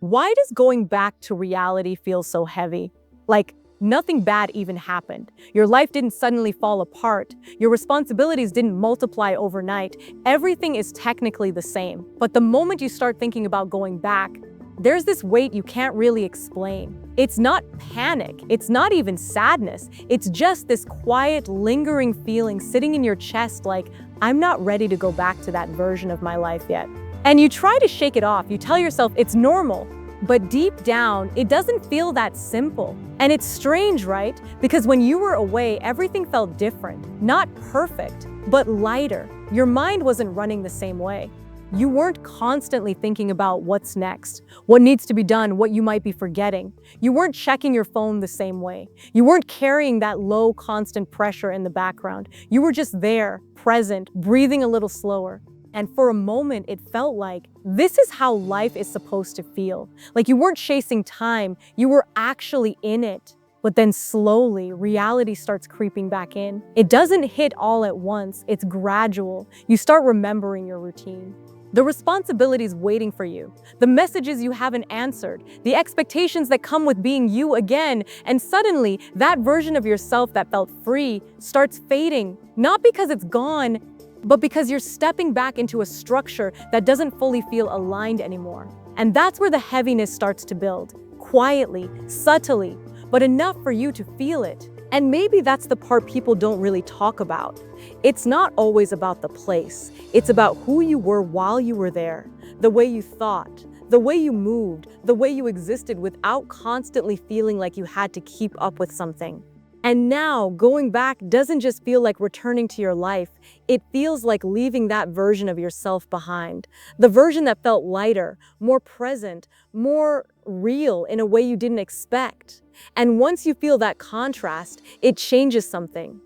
Why does going back to reality feel so heavy? Like, nothing bad even happened. Your life didn't suddenly fall apart. Your responsibilities didn't multiply overnight. Everything is technically the same. But the moment you start thinking about going back, there's this weight you can't really explain. It's not panic. It's not even sadness. It's just this quiet, lingering feeling sitting in your chest like, I'm not ready to go back to that version of my life yet. And you try to shake it off. You tell yourself it's normal. But deep down, it doesn't feel that simple. And it's strange, right? Because when you were away, everything felt different. Not perfect, but lighter. Your mind wasn't running the same way. You weren't constantly thinking about what's next, what needs to be done, what you might be forgetting. You weren't checking your phone the same way. You weren't carrying that low, constant pressure in the background. You were just there, present, breathing a little slower. And for a moment, it felt like this is how life is supposed to feel. Like you weren't chasing time, you were actually in it. But then slowly, reality starts creeping back in. It doesn't hit all at once, it's gradual. You start remembering your routine. The responsibilities waiting for you, the messages you haven't answered, the expectations that come with being you again, and suddenly, that version of yourself that felt free starts fading, not because it's gone, but because you're stepping back into a structure that doesn't fully feel aligned anymore. And that's where the heaviness starts to build, quietly, subtly, but enough for you to feel it. And maybe that's the part people don't really talk about. It's not always about the place. It's about who you were while you were there, the way you thought, the way you moved, the way you existed without constantly feeling like you had to keep up with something. And now, going back doesn't just feel like returning to your life, it feels like leaving that version of yourself behind. The version that felt lighter, more present, more real in a way you didn't expect. And once you feel that contrast, it changes something.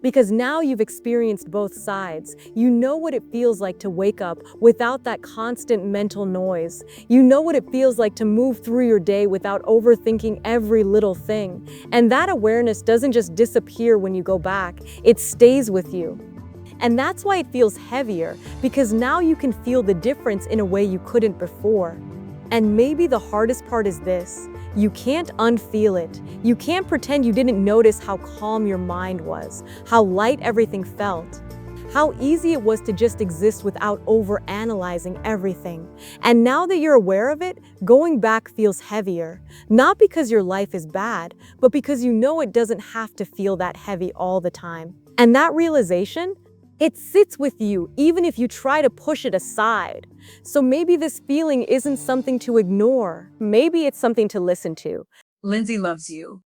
Because now you've experienced both sides. You know what it feels like to wake up without that constant mental noise. You know what it feels like to move through your day without overthinking every little thing. And that awareness doesn't just disappear when you go back, it stays with you. And that's why it feels heavier, because now you can feel the difference in a way you couldn't before. And maybe the hardest part is this. You can't unfeel it. You can't pretend you didn't notice how calm your mind was, how light everything felt, how easy it was to just exist without overanalyzing everything. And now that you're aware of it, going back feels heavier. Not because your life is bad, but because you know it doesn't have to feel that heavy all the time. And that realization, it sits with you even if you try to push it aside. So maybe this feeling isn't something to ignore. Maybe it's something to listen to. Lindsay loves you.